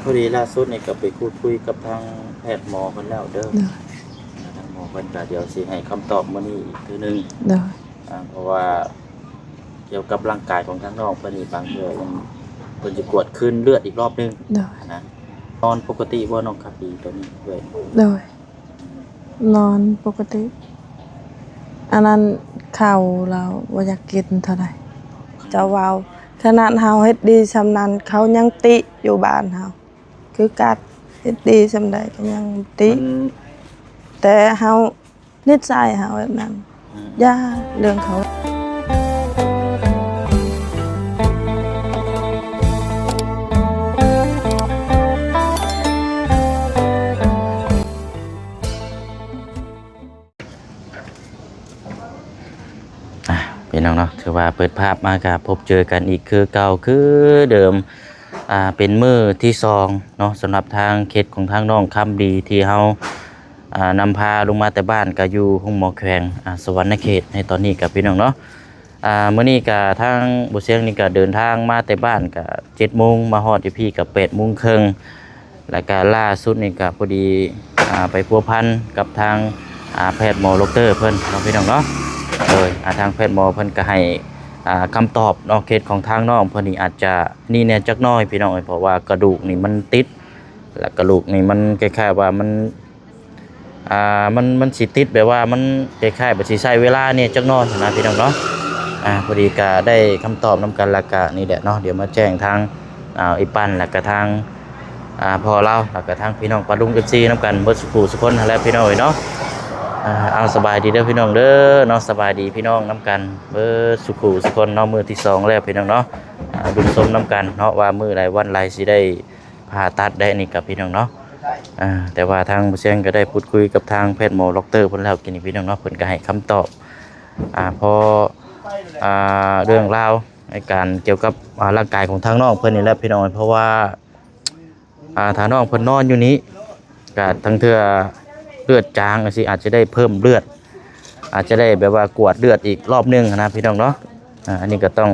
พอดีล่าสุดนี่ก็ไปพูดคุยกับทางแพทย์หมอเพิ่นแล้วเด้อโดยทางหมอเพิ่นก็เดี๋ยวสิให้คำตอบมื้อนี้อีกเทื่อนึงโดยเพราะว่าเกี่ยวกับร่างกายของทางน้องเพิ่นนี่บางเทื่อเพิ่นสิกวดคืนเลือดอีกรอบนึงโดยนะนอนปกติบ่น้องครับดีตัวนี้เว้ยโดยนอนปกติอันนั้นข้าวเราบ่อยากกินเท่าใดจะเว้าขนาดเฮาเฮ็ดดีซำนั้นเขายังติอยู่บ้านเฮาคือกัดเฮ็ดดีซำใดก็ยังติมันแต่เฮานิสัยเฮาแบบนั้นอย่าเรื่องเขาพี่น้องเนาะถือว่าเปิดภาพมาก็พบเจอกันอีกคือเก่าคือเดิมเป็นมื้อที่2เนาะสำหรับทางเคสของทางน้องคำดีที่เฮานำพาลงมาแต่บ้านก็อยู่ห้องหมอแขวงสวรรณเขตในตอนนี้กับพี่น้องเนาะมื้อนี้ก็ทางบ่เสียงนี่ก็เดินทางมาแต่บ้านก็7:00 นมาฮอดที่พี่ก็8:30 นแล้วก็ล่าสุดนี่ก็พอดีไปพัวพันกับทางแพทย์หมอดรเพิ่นเนาะพี่น้องเนาะทางแพทย์หมอเพิ่นก็ให้คำตอบเนาะเคสของทางน้องเพิ่นนี่อาจจะนี่แน่จักหน้อยพี่น้องเพราะว่ากระดูกนี่มันติดและกระดูกนี่มันคล้ายๆว่ามันสิติดแบบว่ามันคล้ายๆแบบสิใช้เวลาเนี่ยจักหน้อยนะพี่น้องเนาะพอดีก็ได้คำตอบนํกันแล้วก็นี่แหละเนาะเดี๋ยวมาแจ้งทางอีปันแล้วก็ทางพ่อเราแล้วก็ทางพี่น้องปาลุง FC นํกันเบิดสุขสุขคนนั่นแหละพี่น้องเนาะเอาสบายดีเด้อพี่น้องเด้อเนาะสบายดีพี่น้องน้ำกันเบอร์สุขุสุคนเนาะมือที่2แล้วพี่น้องเนาะบุญสมน้ำกันเนาะว่ามือใดวันไรสิได้ผ่าตัดได้นี่กับพี่น้องเนาะแต่ว่าทางผู้เชี่ยวชาญก็ได้พูดคุยกับทางแพทย์หมอดรเพิ่นแล้วกินพี่น้องเนาะเพิ่นก็ให้คำตอบพอเรื่องราวในการเกี่ยวกับร่างกายของทางน้องเพิ่นนี่แหละพี่น้องเพราะว่าทางน้องเพิ่นนอนอยู่นี้ก็ทั้งเทื่อเลือดจางสิอาจจะได้เพิ่มเลือดอาจจะได้แบบว่ากวดเลือดอีกรอบนึงนะพี่น้องเนาะอันนี้ก็ต้อง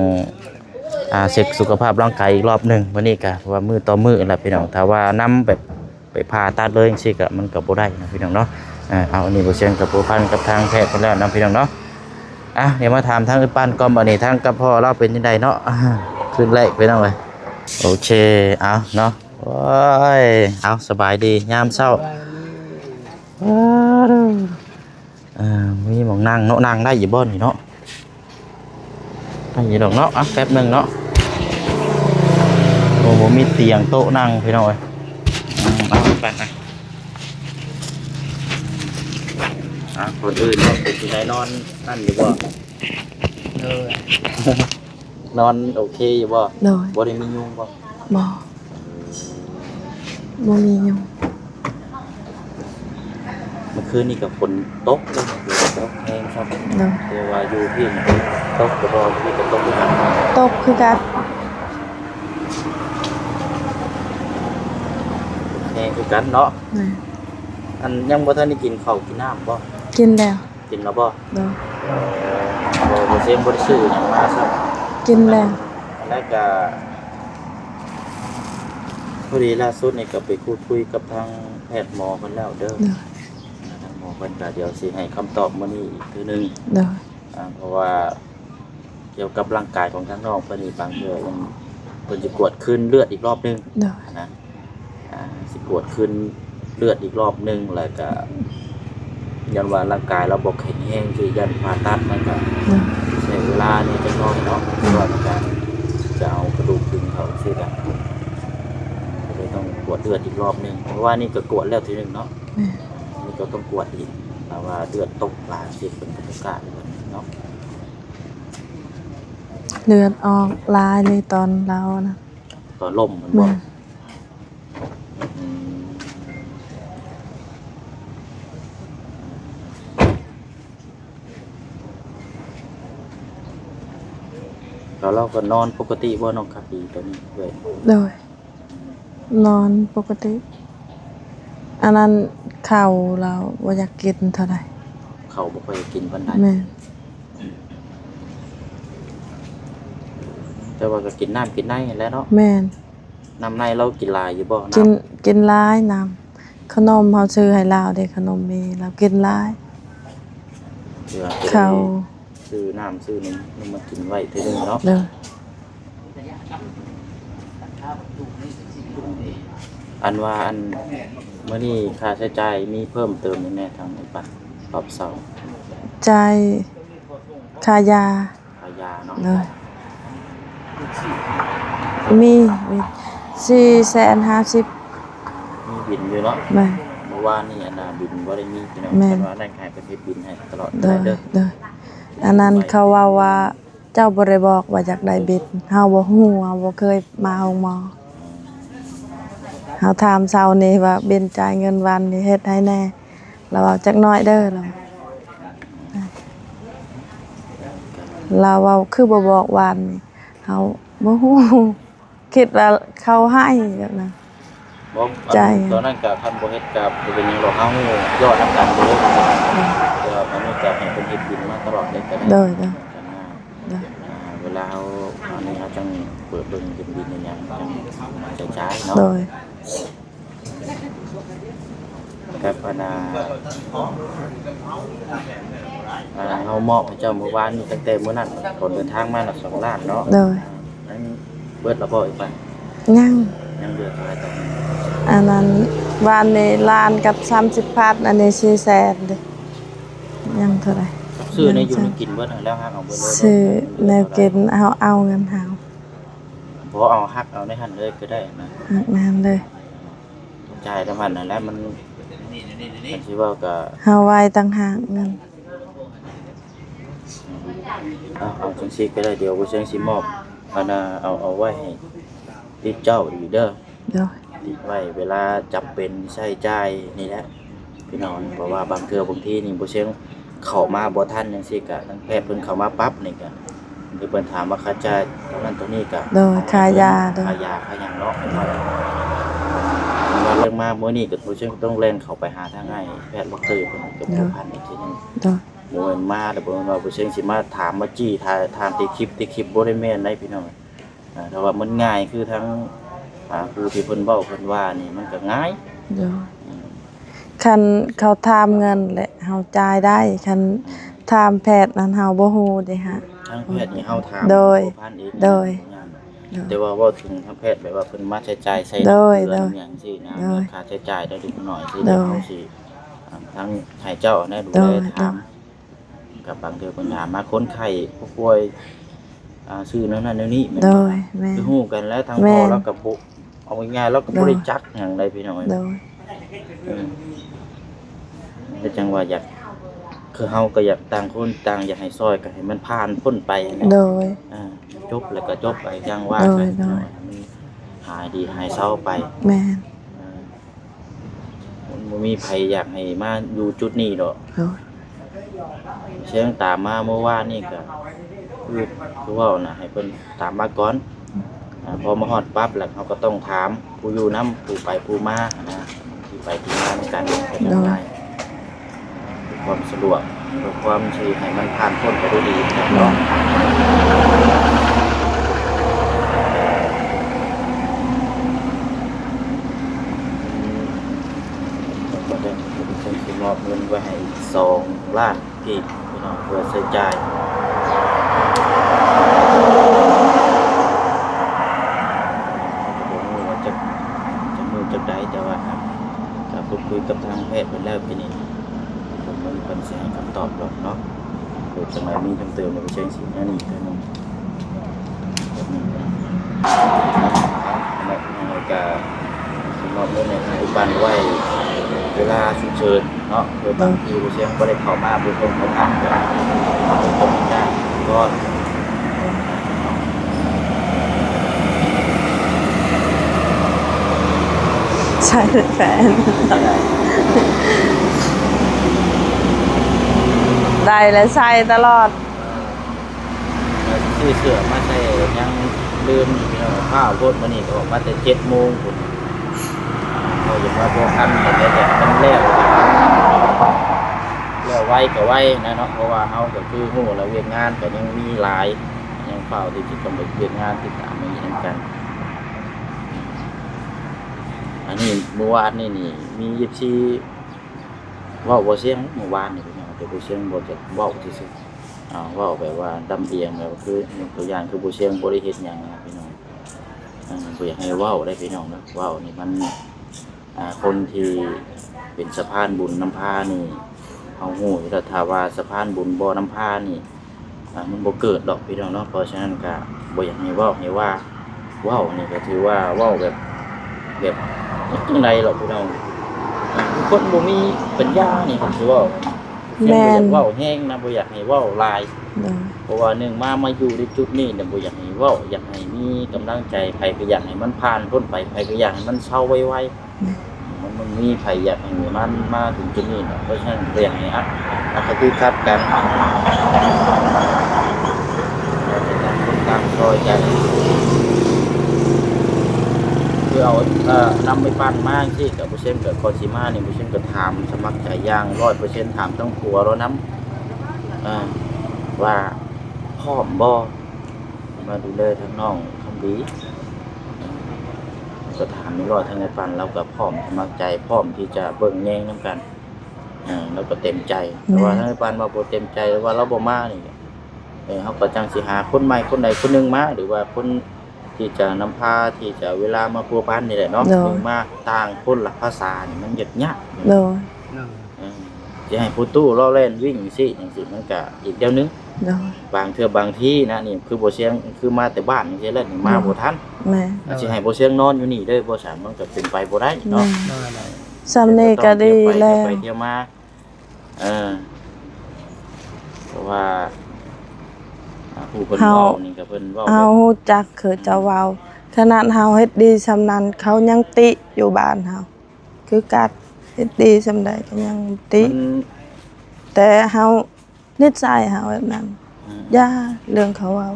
เช็คสุขภาพร่างกายอีกรอบนึงวันนี้ก็ว่ามือต่อมือแหละพี่น้องถ้าว่านำแบบไปผ่าตัดเลยสิก็มันก็บ่ได้นะพี่น้องเนาะเอาอันนี้บ่เชิงกับผู้พันกับทางแพทย์เพิ่นแล้วนะพี่น้องเนาะเดี๋ยวมาถามทางอื่นปั้นก่อนบัดนี้ทางกับพ่อเราเป็นจังไดเนาะขึ้นแรกพี่น้องเอ้ยโอเคเอาเนาะโอ้ยเอาสบายดียามเช้ามีหมองนั่งเนาะนั่งได้อยู่บ่นี่เนาะได้อยู่ดอกเนาะแป๊บนึงเนาะโอ้โหมีเตียงโต๊ะนั่งพี่น้อยเอาไปคนอื่นเนาะเป็นที่ไหนนอนนั่นอยู่บ่นอนโอเคอยู่บ่บ่ได้มียุงบ่บ่มียุงเมื่อคืนนี่กับฝนตกเลยตกแห้งครับเดี๋ยวว่าอยู่พี่ตกกระบอกพี่ก็ตกด้วยกันตกคือกันแห้งคือกันเนาะอันยังบ่ทันได้กินข้าวกินน้ำบ่กินแล้วกินแล้วบ่บ่เซ็งบ่ได้ซื้อหยังมาซักกินแล้วแล้วก็พอดีล่าสุดนี่ก็ไปพูดคุยกับทางแพทย์หมอเพิ่นแล้วเด้อหมอเพิ่นก็เดี๋ยวสิให้คำตอบมื้อนี้อีกเทื่อนึงเพราะว่าเกี่ยวกับร่างกายของทางน้องเพิ่นนี่บางเทื่อเพิ่นสิกวดคืนเลือดอีกรอบนึงนะสิกวดคืนเลือดอีกรอบนึงแล้วก็ยันว่าร่างกายเราบ่แข็งแรงคือยันผ่าตัดมันก็ใช้เวลานี่จักหน่อยเนาะเพราะว่าการจะเอากระดูกดึงเข้าซี่กันก็เลยต้องกวดเลือดอีกรอบนึงเพราะว่านี่ก็กวดแล้วทีนึงเนาะก็ต้องกวดอีกแต่ว่าเลือดตกหลายสิเป็นประกาศเนาะเลือดออกลายในตอนเรานะตอนล่มมันบอกแล้วเราก็นอนปกติว่าน้องครับดีตัวนี้ด้วยโดยนอนปกติอันนั้นข้าวเราบ่อยากกินเท่าใดข้าวบ่ค่อยกินปานใดแต่ว่าก็กินน้ำกินในแล้วเนาะแม่น น้ำในเรากินหลายอยู่บ่ กิน น้ำ กินหลายน้ำขนมเฮาซื้อให้ลาวเด้ขนมมีเรากินหลาย เพื่อ ข้าว ซื้อน้ำซื้อนมมากินไว้เทื่อนึงเนาะ เด้อ อันว่าอันมื้อนี้ค่าใช้จ่ายมีเพิ่มเติมแน่ๆทางไอ้ปันรอบเสาร์ จ่ายค่ายา ค่ายาเนาะ เด้อมี450 มีบินอยู่เนาะ แม่น เมื่อวานนี่อันน่ะบินบ่ได้มีพี่น้อง แม่น แต่ว่าได้ขายประเภทบินให้ตลอด เด้อ เด้อ เด้ออันนั้นเขาว่าเจ้าบ่ได้บอกว่าอยากได้เบ็ดเฮาบ่ฮู้เฮาบ่เคยมาโรงหมอเฮาถามเช้านี้ว่าเบ็นจ่ายเงินวันนี่เฮ็ดให้แน่เราเอาจักหน้อยเด้อเราเว้าคือบ่บอกวันนี่เฮาบ่ฮู้คิดว่าเขาให้แบบนั้น บ่ ใจ ตอนนั้นก็คันบ่เฮ็ดก็บ่เป็นหยังหรอกเฮายอดนํกันไปเลยแต่ว่าอันนี้ก็ให้เพิ่นเฮ็ดบินมาตลอดเลยก็ได้ เด้อเด้อ อ่าเวลาเฮาอันนี้เฮาจังเปิดเบิ่งเป็นบินเป็นหยังจังมาใช้จ่ายเนาะ โดย ครับอันน่ะเฮามอบให้เจ้าเมื่อวานนี้ตั้งแต่มื้อนั้นก่อนเดินทางมาน่ะ2ล้านเนาะ โดย อันเบิดแล้วบ่อีกไป ยัง ยังเหลือเท่าไหร่ต่อ อันนั้นบ้านนี้ล้านกับ30พันอันนี้400,000เด้ยังเท่าไหร่ ซื้อในอยู่ในกินเบิดแล้วฮักเอาเบิดเลย ซื้อแนวกินเอาเงินเฮา บ่เอาฮักเอาในหั่นเลยก็ได้นะ แม่นเลย จ่ายทั้งหั่นนั่นแหละมันสิว่าก็ เฮาไว้ต่างหากเงิน เอาจังซี่ก็ได้เดี๋ยวบ่เชิงสิมอบอันน่ะเอาไว้ให้ติดเจ้าอีกเด้อ โดย ติดไว้เวลาจำเป็นใช้จ่ายนี่แหละพี่น้องเพราะว่าบางเทื่อบางทีนี่บ่เชิงเข้ามาบ่ทันจังซี่ก็ทางแพทย์เพิ่นเข้ามาปั๊บนี่ก็คือเพิ่นถามว่าค่าจ่ายเท่านั้นเท่านี้ก็ โดยค่ายาโดย ค่ายาค่าหยังเนาะว่าเรื่องมามื้อนี้ก็บ่เชิงต้องแล่นเข้าไปหาทางให้แพทย์บ่เคยเพิ่นก็บ่พันอีกทีนึง โดย บ่แม่นมาแต่บ่แม่นว่าบ่เชิงสิมาถามมาจี้ถามติคลิปบ่ได้แม่นได้พี่น้องแต่ว่ามันง่ายคือทั้งผู้ที่เพิ่นเว้าเพิ่นว่านี่มันก็ง่าย โดยคันเขาถามเงินแหละเฮาจ่ายได้คันถามแพทย์นั้นเฮาบ่ฮู้เด้ฮะ ทางแพทย์นี่เฮาถาม โดย พันเอง โดย แต่ว่าเว้าถึงทางแพทย์แบบว่าเพิ่นมาใช้จ่ายใส่ โดย เดือน โดย อย่างซี่นะ โดย ค่าใช้จ่ายได้เล็กน้อยสิ โด เดี๋ยวย เฮาสิทั้งให้เจ้าแน่ดู โด แล ย ถามกับบางเทื่อเพิ่นถามมาคนไข้ผู้ป่วยชื่อนั้นนั่นนี่แม่น โด บ่ ยแม่ คือฮู้กันแล้วทาง แม่ พ่อน แล้วก็บ่เอาง่ายๆแล้วก็บ่ได้จักหยังใดพี่น้อง โดย แต่จังว่าอยากคือเฮาก็อยากต่างคนต่างอยากให้ซอยก็ให้มันผ่านพ้นไปนะ โดย จบแล้วก็จบไปจังว่า โด ไป ยโดย มันหายดีหายเศร้าไป แม่น มันบ่มีไผอยากให้มาอยู่จุดนี้ดอก โดย เสียงตามมาเมื่อวานนี่ก็คือเว้าน่ะให้เพิ่นตามมาก่อนพอมาฮอดปั๊บแล้วเขาก็ต้องถามผู้อยู่นํผู้ไปผู้มานะที่ไปที่มาในการก็จังได้เพื่อความสะดวกเพื่อความที่ให้มันผ่านพ้นไปด้วยดีนะเนาะก็ได้เป็นสิมอบเงินไว้ให้2ล้านกีบพี่น้องเพื่อใช้จ่ายผมว่าจะมือจะได้แต่ว่าถ้าพูดคุยกับทางแพทย์ไปแล้วพี่นี่ผมมันเป็นเสียงคำตอบหรอกเนาะโดยสมัยมีคำเตือนมาเชิงสิ่งนี้เท่านั้นก็สำหรับเรื่องในทางอุบันไว้เวลาฉุกเฉินเนาะโดยบางทีผู้เชี่ยวก็ได้เข้ามาผู้ชมเขาถามกันตรงนี้ก็ ใช่แฟนได้และใส่ตลอด ซื้อเสื้อมาใส่ยังลืมข้าวโพดมานี่ก็ออกมาแต่7 โมงพุ่นเขาอยากว่าพวกคันแต่มันแล้วไวก็ไวนะเนาะเพราะว่าเฮาก็คือฮู้แล้วเวียกงานก็ยังมีหลายยังเฝ้าที่จะกำหนดเวียกงานติดตามมีนำกัน อันนี้เมื่อวานนี่มี24เว้าบ่เสียงเมื่อวานนี่พี่น้องแต่บ่เสียงบ่จะเว้าซื่อๆเว้าแบบว่าดำเอียงแบบคือตัวอย่างคือบ่เสียงบ่ได้เฮ็ดหยังนะพี่น้องบ่อยากให้เว้าได้พี่น้องเนาะเว้านี่มันคนที่เป็นสะพานบุญน้ำพานี่เฮาฮู้อยู่แล้วถ้าว่าสะพานบุญบ่น้ำพานี่มันบ่เกิดดอกพี่น้องเนาะเพราะฉะนั้นก็บ่อยากให้เว้าเว้านี่ก็ถือว่าเว้าแบบจังได๋หรอกพี่น้องคนบ่มีปัญญานี่ก็ถือว่าแม่นเว้าแฮงนะบ่อยากให้เว้าหลายเพราะว่าหนึ่งมาอยู่ในจุดนี้เนี่ยบ่อยากให้เว้าอยากให้มีกำลังใจไผก็อยากให้มันผ่านพ้นไปไผก็อยากให้มันเซาไวๆมันมีไผอยากให้มันมาถึงจุดนี้เนาะเพราะฉะนั้นเรียกให้ก็คือครับกันต่างซอยกันคือเอานำไปปั้นมากที่กับผู้เช่นกับคอชิมาเนี่ยผู้เช่นกับถามสมัครใจย่าง100%ถามต้องครัวแล้วน้ำว่าพร้อมบ่มาดูแลทั้งน้องคำดีก็ถาม100ทั้งในปั้นเรากับพร้อมสมัครใจพร้อมที่จะเบิ่งแย่งน้ำกันเราก็เต็มใจแต่ว่าทั้งในปั้นว่าบ่เต็มใจว่าเราบ่มานี่เขาก็จังสิหาคนใหม่คนใดคนหนึ่งมาหรือว่าคนที่จะนำพาที่จะเวลามาพัวพันนี่แหละเนาะถึงมาต่างคนละภาษานี่มันยากจะให้ผู้ตู้ล้อเล่นวิ่งสิอย่างสิมันก็อีกเดียวนึงบางเทื่อบางที่นะนี่คือบ่เสียงคือมาแต่บ้านนี่สิเล่นมาบ่ทันแม่สิให้บ่เสียงนอนอยู่นี่เด้อบ่สามมันก็เป็นไปบ่ได้เนาะซำนี้ก็ดีแล้วไปเที่ยวมาเพราะว่าผู้เพิ่นเว้านี่ก็เพิ่นเว้าเฮาฮู้จักคือเจ้าเว้าขนาดเฮาเฮ็ดดีซำนั้นเขายังติอยู่บ้านเฮาคือกัดเฮ็ดดีซำใดก็ยังติแต่เฮานิสัยเฮาแบบนั้นอย่าเรื่องเขาเว้า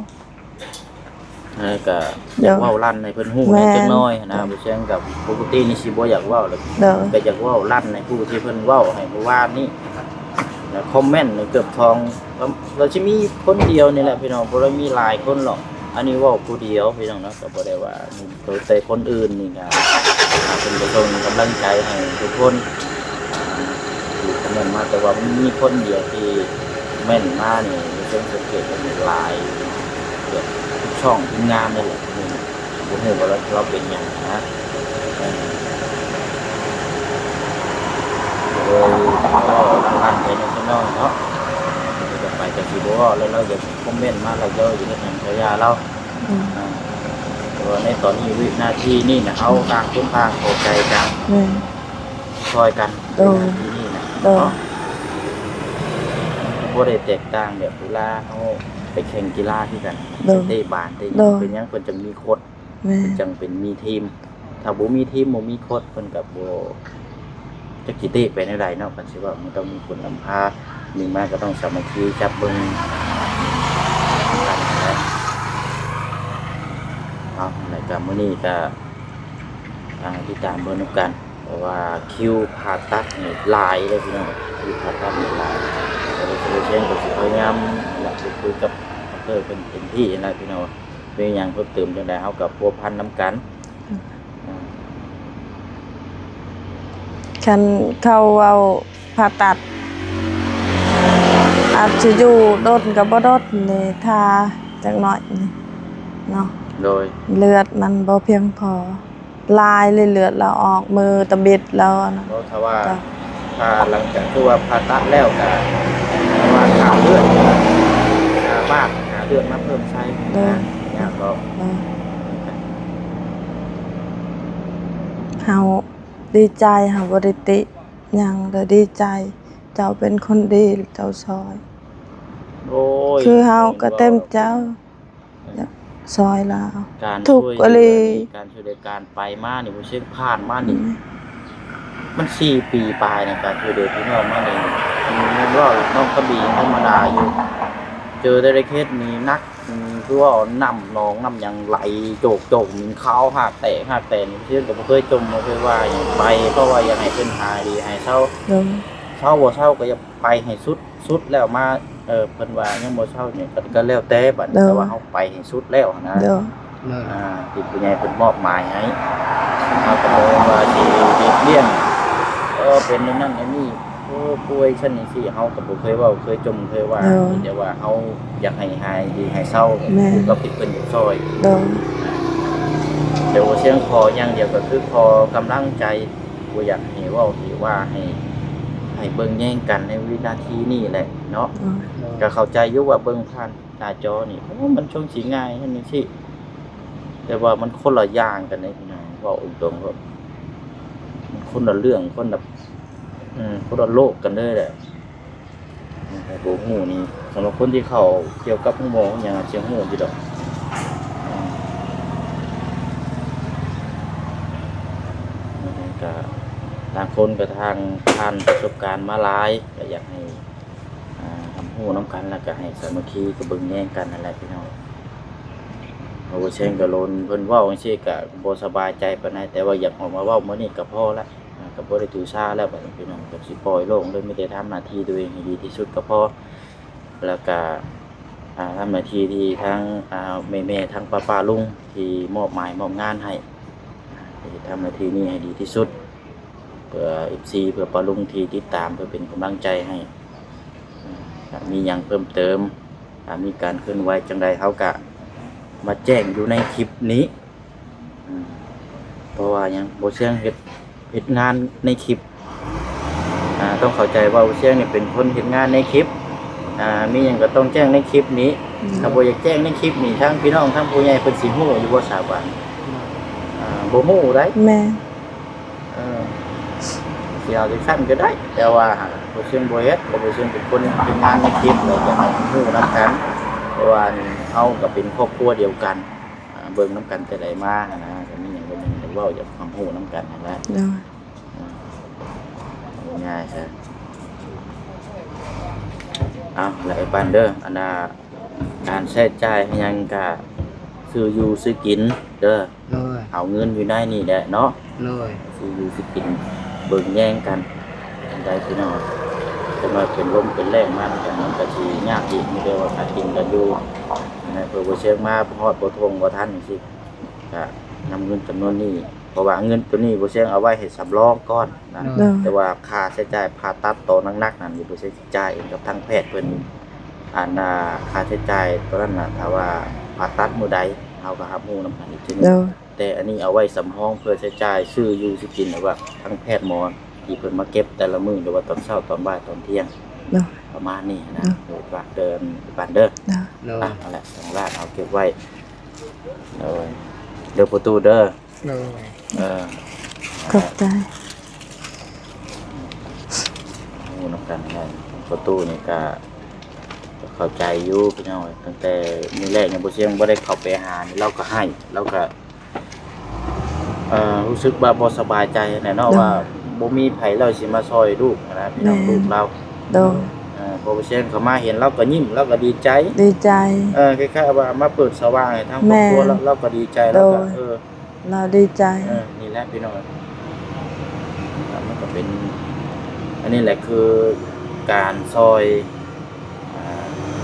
ก็อยากเว้าลั่นให้เพิ่นฮู้ให้จักน้อยนะบ่เชิงกับปกตินี่สิบ่อยากเว้าเลยก็อยากเว้าลั่นให้ผู้ที่เพิ่นเว้าให้เมื่อวานนี้คอมเมนต์เกือบทองเราจะมีคนเดียวนี่แหละพี่น้องบ่ได้มีหลายคนหรอกอันนี้เว้าผู้เดียวพี่น้องเนาะก็บ่ได้ว่าแต่คนอื่นนี่ก็เป็นผู้ส่งกำลังใจให้ทุกคนที่คอมเมนต์มาแต่ว่ามีคนเดียวที่แม่นมานี่เชิงสังเกตกันหลายเกือบทุกช่องทุกงานนี่แหละบ่ฮู้ว่าเราเป็นหยังนะผ่านไปในช่องเนาะจะไปจากที่บ่แล้วเราจะคอมเมนต์มาเราเยอะอยู่ในทางฉายาเราในตอนนี้วินาทีนี่นะเอาต่างคนต่างเข้าใจกันช่วยกันที่นี่นะเนาะบ่ได้แตกต่างแบบเวลาเฮาไปแข่งกีฬาที่กันเตะบาสเตะเป็นหยังเพิ่นจังมีโค้ชจังเป็นมีทีมถ้าบ่มีทีมบ่มีโค้ชเพิ่นก็บ่จะกี่เตะไปในใดเนาะกันสิว่ามันต้องมีคนนำพาหนึ่งมาก็ต้องสามัคคีจับเบิ่งในการมื้อนี้ก็ที่ตามเบิ่งนำกันเพราะว่าคิวผ่าตัดนี่หลายเลยพี่น้องคิวผ่าตัดนี่หลายแต่โดยเฉพาะก็สิพยายามคุยกับเป็นที่นะพี่น้องเป็นหยังเพิ่มเติมจังได๋เฮากับพัวพันนำกันคันเขาเอาผ่าตัดอาจจะอยู่โดนกับบ่โดนนี่ทาจักหน่อยนี่เนาะโดยเลือดมันบ่เพียงพอลายเลยเลือดเราออกมือตะบิดแล้วนะเพราะถ้าว่าหลังจากที่ว่าผ่าตัดแล้วก็ว่าหาเลือดบ้างหาเลือดมาเพิ่มใช้นะเนี่ยก็เฮาดีใจเฮาบ่ได้ติหยังก็ดีใจเจ้าเป็นคนดีเจ้าซอยคือเฮาก็เต็มเจ้าซอยลาวทุกอะไรการช่วยเหลือการไปมานี่บ่เชิงผ่านมานี่มัน4ปีปลายในการช่วยเหลือพี่น้องมานี่มันว่าน้องกระบี่ธรรมดาอยู่เจอได้เคสนี้นักคือว่าน้ำหนองน้ำยังไหลโจกมีข้าวหักแตกนี่เชื่อก็บ่เคยจมบ่เคยว่าอย่างไปเพราะว่าอยากให้เพิ่นหายดีให้เศร้าบ่เศร้าก็อย่าไปให้สุดแล้วมาเพิ่นว่ายังบ่เศร้านี่ก็แล้วแต่บัดนี้แต่ว่าเฮาไปให้สุดแล้วนะที่ผู้ใหญ่เพิ่นมอบหมายให้เฮาก็บอกว่าสิ เลี้ยงเป็นในนั้นไอ้นี่ป่วยชั้นนี้สิเฮาก็บ่เคยเว้าเคยจมเคยว่ามีแต่ว่าเฮาอยากให้หายดีให้เศร้าผู้กับเพิ่นอยู่ซอย โดย เดี๋ยวเสียงขออย่างเดียวก็คือขอกำลังใจบ่อยากให้เว้าที่ว่าให้เบิ่งแย่งกันในวินาทีนี้แหละเนาะก็เข้าใจอยู่ว่าเบิ่งผ่านหน้าจอนี่มันช่วงสิง่ายอันนี้สิแต่ว่ามันคนละอย่างกันเด้พี่น้องเว้าตรงๆว่ามันคนละเรื่องคนละคนละโลกกันเลยแหละแต่บ่ฮู้นี่สำหรับคนที่เข้าเกี่ยวกับหมออย่างเชียงฮู้อยู่ดอกก็ทางคนกับทางผ่านประสบการณ์มาหลายก็อยากให้ทำฮู้น้ำกันแล้วก็ให้สามัคคีก็เบิ่งแย่งกันนั่นแหละพี่น้องโอ้เช่นก็โลนเพิ่นเว้าจังซี่ก็บ่สบายใจปานใดแต่ว่าอยากออกมาเว้ามื้อนี้ก็พอละก็บ่ได้ถือสาแล้วบัดนี้พี่น้องก็สิปล่อยโล่งเลยมีแต่ทำหน้าที่ตัวเองให้ดีที่สุดก็พอแล้วก็ทำหน้าที่ที่ทั้งแม่ๆทั้งป้าๆลุงที่มอบหมายมอบงานให้ทำหน้าที่นี้ให้ดีที่สุดเพื่อ FC เพื่อป้าลุงที่ติดตามเพื่อเป็นกำลังใจให้มีหยังเพิ่มเติมมีการเคลื่อนไหวจังใดเฮาก็มาแจ้งอยู่ในคลิปนี้เพราะว่ายังบ่เชื่องเฮ็ดงานในคลิปต้องเข้าใจว่าบ่เชื่องนี่เป็นคนเฮ็ดงานในคลิปมีหยังก็ต้องแจ้งในคลิปนี้ถ้าบ่อยากแจ้งในคลิปนี้ทั้งพี่น้องทั้งผู้ใหญ่เพิ่นสิฮู้อยู่บ่ทราบว่าบ่ฮู้ได้ แม่ สิเอาจังซั่นก็ได้แต่ว่าบ่เชื่องบ่เฮ็ดบ่เชื่องเป็นคนเฮ็ดงานในคลิปแล้วก็ให้ฮู้นำกันแต่ว่าเฮาก็เป็นครอบครัวเดียวกันเบิ่งนำกันแต่ใดมานะก็มีหยังก็มีแต่เว้าอยากความรู้นำกันนั่นแหละ โดย ง่ายใช่เอาแล้วไอ้ปันเด้ออันน่ะการใช้จ่ายให้ยังก็ซื้ออยู่ซื้อกินเด้อ เลย เอาเงินอยู่ในนี่แหละเนาะ เลย ซื้ออยู่ซื้อกินเบิ่งแย่งกันจังได๋พี่น้องจะมาเป็นลมเป็นแรงมากันมันก็สิยากอีกมีแต่ว่าหากินกันอยู่นะเพิ่นบ่เชิงมาฮอดบ่ทวงบ่ทันจังซี่ก็นำเงินจำนวนนี้เพราะว่าเงินตัวนี้บ่เชิงเอาไว้ให้สำรองก่อนนะ โดย แต่ว่าค่าใช้จ่ายผ่าตัดโตนักๆนั่นอยู่บ่ใช้จ่ายเองกับทางแพทย์เพิ่นค่าใช้จ่ายตัวนั้นน่ะถ้าว่าผ่าตัดมื้อใดเฮาก็รับรู้นำกันอีกทีนึง โดย แต่อันนี้เอาไว้สำรองเพื่อใช้จ่ายซื้ออยู่สิกินหรือว่าทางแพทย์หมอที่เพิ่นมาเก็บแต่ละมื้อหรือว่าตอนเช้าตอนบ่ายตอนเที่ยง โดย ประมาณนี้นะโดยฝากเดินบ้านเด้อ โดย เลย นั่นแหละทางร้านเอาเก็บไว้เดี๋ยวประตูเด้อ เลย เออ ขอบใจ งูนำกันได้ประตูนี่ก็เข้าใจอยู่พี่น้องตั้งแต่มื้อแรกเนี่ยบ่เสียงบ่ได้เข้าไปหานี่เราก็ให้เราก็รู้สึกว่าบ่สบายใจแน่เนาะว่าบ่มีไผเราสิมาซอยลูกนะพี่น้องลูกเรา โดย พอบ่เสียงเขามาเห็นเราก็ยิ้มเราก็ดีใจ ดีใจ คล้ายๆว่ามาเปิดสว่างให้ทางครอบครัวเราก็ดีใจแล้วก็เราดีใจ นี่แหละพี่น้องมันก็เป็นอันนี้แหละคือการซอย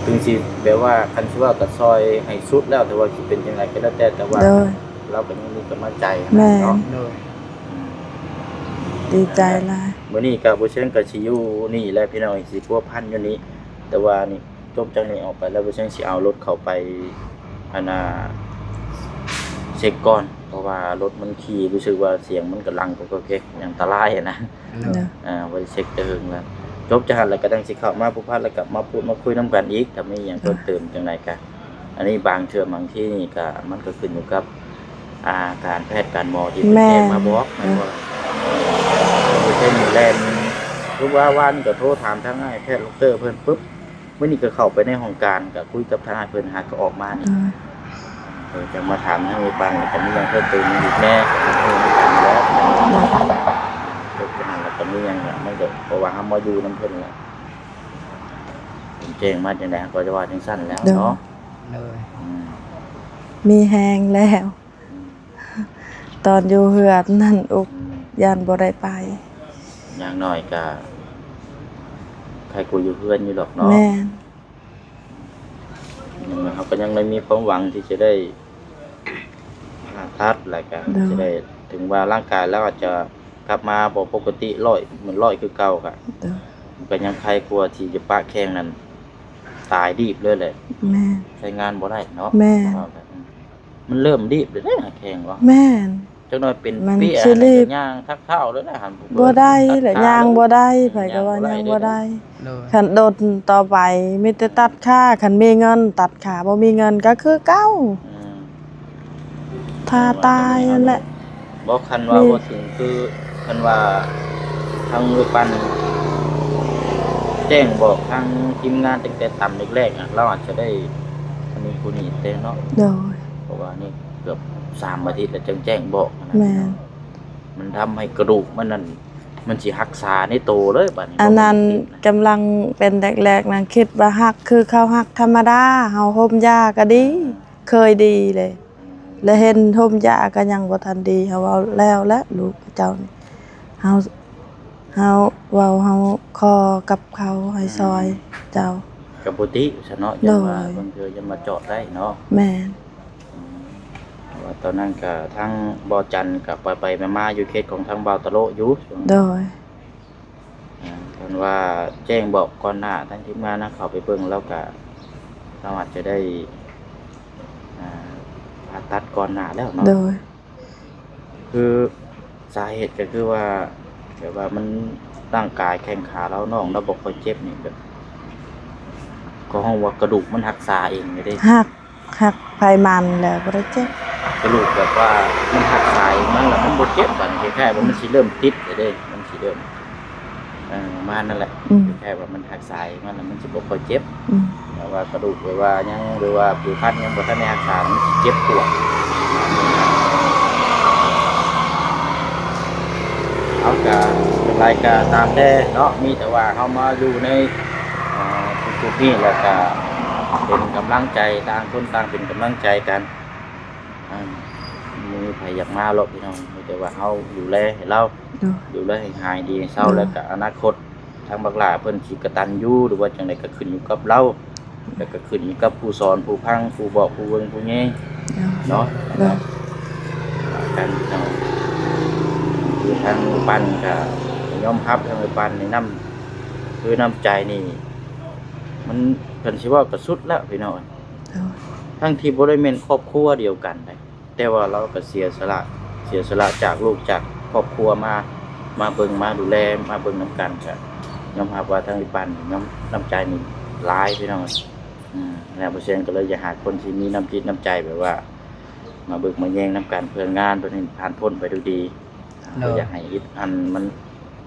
ถึงสิแปลว่าคันสิว่าก็ซอยให้สุดแล้วแต่ว่าสิเป็นจังไดก็แล้วแต่ว่า โดย เราก็ยังมีกำลังใจ แม่ เนาะ เลย ดีใจหลาย มื้อนี้ก็บ่เชิงก็สิอยู่นี่แหละพี่น้องสิพัวพันอยู่นี้แต่ว่านี่จบจากนี้ออกไปแล้วบ่เชิงสิเอารถเข้าไปเช็คก่อนเพราะว่ารถมันขี่รู้สึกว่าเสียงมันกำลังก็โอเคอันตรายนะ เลย ไว้เช็คเติมแล้วจบจากนั้นแล้วก็ต้องสิเข้ามาผู้พันแล้วก็มาพูดมาคุยนํกันอีกถ้ามีหยังเพิ่มเติมจังไดก็อันนี้บางเทื่อบางที่นี่ก็มันก็ขึ้นอยู่กับการแพทย์การหมอที่เพิ่นแจ้งมาบอกแม่นบ่บ่ใช่มีแลนทุกว่านี่ก็โทรถามทางแพทย์ดอกเตอร์เพิ่นปึ๊บมื้อนี้ก็เข้าไปในห้องการก็คุยกับทางเพิ่นหาก็ออกมานี่จะมาถามให้ฟังก็มีหยังเพิ่มเติมอีกแน่ก็คือแล้วจบจากนั้นแล้วก็มีหยังมันก็เพราะว่าเฮามาอยู่นำเพิ่นแหละแจ้งมาจังได๋ก็จะว่าจังซั่นแล้วเนาะ เลย มีแหงแล้ว ตอนอยู่เฮือนนั่นอุกยานบ่ได้ไป อย่างน้อยก็ใครกูอยู่เพื่อนอยู่ดอกเนาะ แม่น เขาก็ยังไม่มีความหวังที่จะได้ผ่าตัดอะไรกันจะได้ถึงว่าร่างกายแล้วอาจจะ กลับมาบ่ปกติ100เหมือน100คือเก่าก็ โดย ก็ยังใครกลัวที่จะปะแข้งนั้นตายดีบเลยแหละ แม่น ใช้งานบ่ได้เนาะ แม่ มันเริ่มดีบเลยนะแข้งวะ แม่น จักหน่อยเป็น มัน เปี้ย สิรีบ ย่างทักเท้าเลยนะหัน บ่ได้แหละ ตัข ย่างบ่ได้ไผ ย่ ก็ว่าย่างบ่ได้ โดย คันโดดต่อไปมีแต่ตัดขาคันมีเงินตัดขาบ่มีเงินก็คือเก่า อืม ถ้าตายนั่นแหละ บ่คันว่า นี่ บ่ถึงคือคันว่าทางมือปันแจ้งบอกทางทีมงานตั้งแต่ต่ำแรกๆอ่ะเราอาจจะได้อันนี้ผู้นี้เต้เนาะ โดย เพราะว่านี่เกือบ3อาทิตย์แล้วจึงแจ้งบอกนะ แม่น มันทำให้กระดูกมันนั่นมันสิรักษาในโตเลยบัดนี้ อันนั้น บ่มั กำลังเป็นแรกๆนั้นคิดว่าฮักคือเขาฮักธรรมดาเฮาห่มยาก็ดี เคยดีเลย แล้วเห็นห่มยาก็ยังบ่ทันดีเฮาเอาแล้วและลูกเจ้านี่เฮาเว้าเฮาคอกับเขาให้ซอยเจ้า กับปกติซะเนาะอ โด ย่าย ว่าบางเทื่อจะมาเจาะได้เนาะ แม่น ว่าตอนนั้นก็ทั้งบ่อจันทร์ก็ไปๆมาๆอยู่เขตของทางบ่าวตะโลอยู่ช่วง โด นั้น ย เพิ่นว่าแจ้งบอกก่อนหน้าทางทีมงานนะเข้าไปเบิ่งแล้วก็เราอาจจะได้อ่าผ่าตัดก่อนหน้าแล้วเนาะ โดย คือสาเหตุก็คือว่าแบบว่ามันร่างกายแข้งขาเราน้องเราบ่ค่อยเจ็บนี่แบบก็ห้องว่ากระดูกมันรักษาเองไม่ได้ ฮักไผมันแล้วบ่ได้เจ็บ กระดูกแบบว่ามันรักษาเองมันแล้วมันบ่เจ็บบัดนี้คล้ายๆว่ามันสิเริ่มติดเด้มันสิเริ่มประมาณนั่นแหละ อืม คล้ายๆว่ามันรักษาเองมันแล้วมันสิบ่ค่อยเจ็บ อืม แต่ว่ากระดูกหรือว่ายังหรือว่าผิวพรรณยังบ่ทันได้รักษามันสิเจ็บปวดเอาก็เป็นไรก็ตามแต่เนาะมีแต่ว่าเฮามาอยู่ในทุกๆนี่แล้วก็เป็นกำลังใจต่างคนต่างเป็นกำลังใจกันมีไผอยากมาหรอกพี่น้องมีแต่ว่าเฮาดูแลให้เรา โดย ดูแลให้หายดีให้เศร้า อืม แล้วก็อนาคตทางบักหลาเพิ่นสิกตัญญูหรือว่าจังไดก็ขึ้นอยู่กับเราแล้วก็ขึ้นอยู่กับผู้สอนผู้พังผู้บอกผู้เบิ่งผู้แย่งเนาะ โดย กันเนาะคือทางปันก็ยอมรับทางปันในน้ำคือน้ำใจนี่มันเพิ่นสิว่าก็สุดแล้วพี่น้อง โดย ทั้งที่บ่ได้แม่นครอบครัวเดียวกันได้แต่ว่าเราก็เสียสละจากลูกจากครอบครัวมาเบิ่งมาดูแลมาเบิ่งนํกันก็ยอมรับว่าทางอีปันน้ำใจนี่หลายพี่น้องแล้วเปอร์เซ็นต์ก็เลยอยากหาคนที่มีน้ำจิตน้ำใจแบบว่า มาเบิ่งมาแย่งนํกันเพื่องานเพิ่นให้ผ่านพ้นไปด้วยดีก็อยากให้อีกอันมัน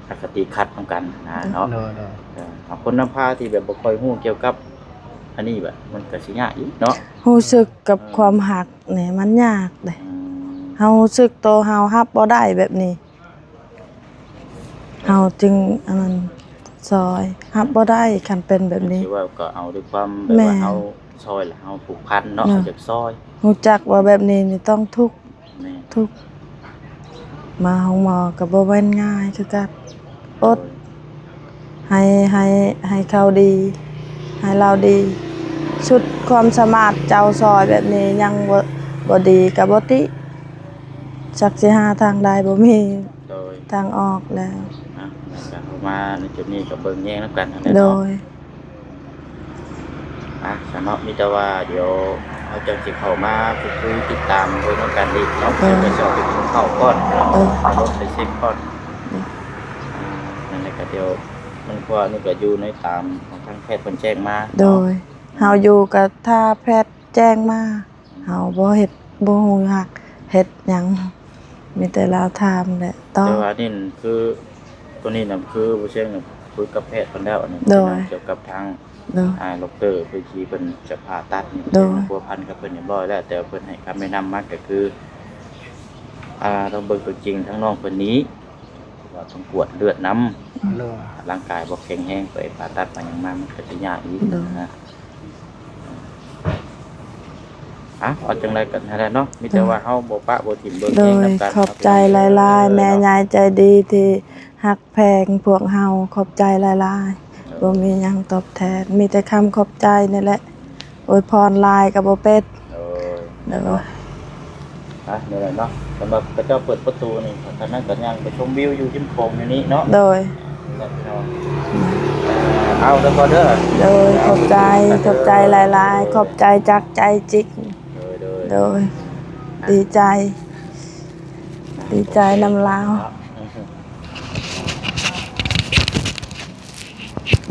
อคติขัดนํกันนะเนาะ โดยโดย เอาคนนำพาที่แบบบ่ค่อยฮู้เกี่ยวกับอันนี้แบบมันก็สิยากอีกเนาะ รู้สึกกับความหักนี่มันยากเด้เฮารู้สึกโตเฮารับบ่ได้แบบนี้เฮาจึงอันนั้นซอยรับบ่ได้คันเป็นแบบนี้ ที่ว่าก็เอาด้วยความแบบ แม่ ว่าเฮาซอยแล้วเฮาผูกพันเนาะ เนาะ เฮาจากซอย รู้จักว่าแบบนี้นี่ต้องทุกข์ แม่ ทุกข์มาห้องหมอก็บ่แม่นง่ายคือกันอดให้เขาดี ให้เราดีชุดความสามารถเจ้าซอยแบบนี้ยังบ่ดีก็บ่ติจักสิหาทางใดบ่มี โดย ทางออกแล้ว นะแล้วก็เอามาในจุดนี้ก็เบิ่งแย่งนํกันนั่นแหละ โด เนาะ ย สำหรับมีแต่ว่าเดี๋ยวเราจะสิเข้ามาพูดคุยติดตามเบิ่งนํกันอีกเนาะเดี๋ยวไปสอบไปกินข้าวก่อนเนาะรถไปเช็คก่อนนั่นแหละก็เดี๋ยวมันก็นี่ก็อยู่ในตามของทางแพทย์เพิ่นแจ้งมา โดยเฮาอยู่กับถ้าแพทย์แจ้งมาเฮาบ่เฮ็ดบ่ฮู้ฮักเฮ็ดหยังมีแต่เราถามแหละต้อง แต่ว่านี่คือตัวนี้น่ะคือผู้เชี่ยวชาญคุยกับแพทย์เพิ่นแล้วอันนี้ โดย เกี่ยวกับทาง โดย ดอกเตอร์เพิ่นสิเพิ่นจะผ่าตัดนี่ โดย พัวพันกับเพิ่นเรียบร้อยแล้วแต่เพิ่นให้คำแนะนำมาก็คือต้องเบิ่งตัวจริงทั้งน้องเพิ่นนี้ว่าต้องกวดเลือดน้ำ โดย ร่างกายบ่แข็งแรงไปผ่าตัดไปหยังมามันก็จะยากอีก โดย นะเอาจังไดกันนั่นแหละเนาะมีแต่ว่าเฮาบ่ปะบ่ถิ่มเบิ่ง โด เอง ย นำกัน ขอบใจหลายๆแม่ยายใจดีที่ฮักแพงพวกเฮาขอบใจหลายๆบ่มีหยังตอบแทนมีแต่คำขอบใจนี่แหละอวยพรหลายก็บ่เป็ด โอ้ย โดย เดี๋ยวเนาะ สำหรับพระเจ้าเปิดประตูนี่ท่านนั่งก็ย่างไปชมวิวอยู่ริมโขงอยู่นี้เนาะ โดย แล้วพี่น้องเอาเด้อพอเด้อ โดยขอบใจหลายๆขอบใจจากใจจริง โดยดีใจนำลาว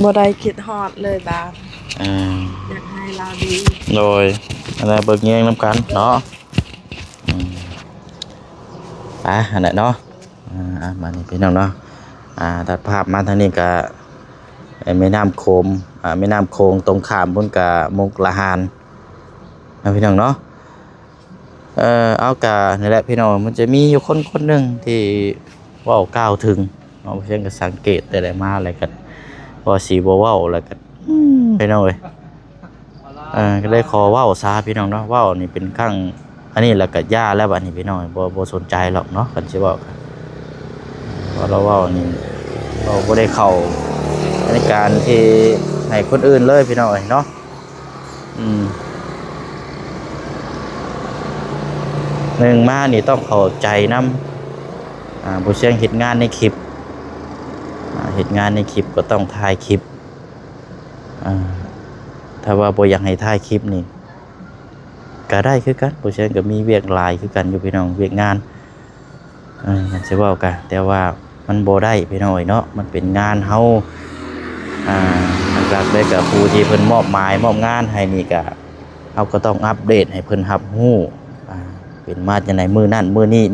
บ่ได้คิดฮอดเลยบาด อืม อยากให้เราดี โดยอะไรเบิกเงี้ยงน้ำกันเนาะอันไหนเนาะมานี่พี่น้องเนาะตัดภาพมาทางนี้ก็แม่น้ำโขงแม่น้ำโขงตรงข้ามบนกับมุกละหานนะพี่น้องเนาะเอากะนี่แหละพี่น้องมันจะมีอยู่คนหนึ่งที่เว้ากล่าวถึงเนาะเช่นก็สังเกตแต่ละมาอะไรกันพอสีบ่เว้าอะไรกันพี่น้องเอ้ยก็เลยขอเว้าซาพี่น้องเนาะเว้านี่เป็นข้างอันนี้แล้วก็ย่าแล้วบัดนี้พี่น้องบ่สนใจหรอกเนาะกันสิเว้ากันเพราะเราเว้านี่เราบ่ได้เข้าในการที่ให้คนอื่นเลยพี่น้องเอ้ยเนาะหนึ่งมานี่ต้องเข้าใจนำผู้เชี่ยวเฮ็ดงานในคลิปเฮ็ดงานในคลิปก็ต้องถ่ายคลิปถ้าว่าบ่อยากให้ถ่ายคลิปนี่ก็ได้คือกันผู้เชี่ยวก็มีเวียกหลายคือกันอยู่พี่น้องเวียกงานมันสิเว้ากันแต่ว่ามันบ่ได้พี่น้องเนาะมันเป็นงานเฮาหลักๆเลยก็ผู้ที่เพิ่นมอบหมายมอบงานให้นี่ก็เฮาก็ต้องอัปเดตให้เพิ่นรับรู้เป็นมาจังได๋มื้อนั้นมื้อนี้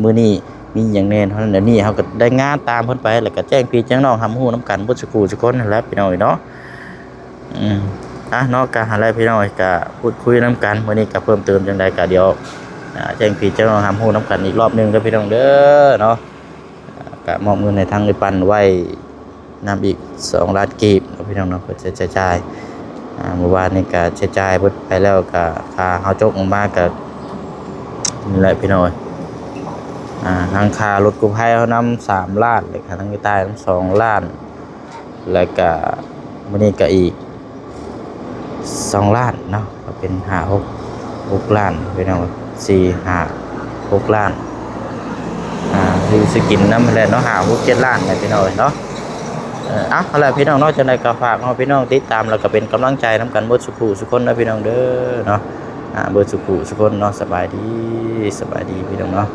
มีหยังแน่เท่านั้นเดี๋ยวนี้เฮาก็ได้งานตามเพิ่นไปแล้วก็แจ้งพี่แจ้งน้องรับรู้นํกันเบิดซุกูซุคนนั่นแหละพี่น้องเนาะเนาะก็หาอะไรพี่น้องก็พูดคุยนํกันมื้อนี้ก็เพิ่มเติมจังไดก็เดี๋ยวแจ้งพี่แจ้งน้องรับรู้นํกันอีกรอบนึงเด้อพี่น้องเด้อเนาะก็มอบเงินให้ทางไอ้ปันไว้นำอีก2ล้านกีบพี่น้องเนาะเพื่อจะใช้จ่ายเมื่อวานนี้ก็ใช้จ่ายเบิดไปแล้วก็ค่าเฮาจกออกมาก็นี่แหละพี่น้องทางค่ารถกู้ภัยเฮานำ3ล้านแล้วก็ทางใต้นำ2ล้านแล้วก็มื้อนี้ก็อีก2ล้านเนาะก็เป็น6ล้านพี่น้อง4 5 6ล้านคือสกินน้ำแหละเนาะ5 6 7ล้านไปพี่น้องเนาะเอาล่ะพี่น้องเนาะจังได๋ก็ฝากเฮาพี่น้องติดตามแล้วก็เป็นกำลังใจนำกันเบิดสุขคนนะพี่น้องเด้อเนาะเบิดสุขคนเนาะสบายดีพี่น้องเนาะ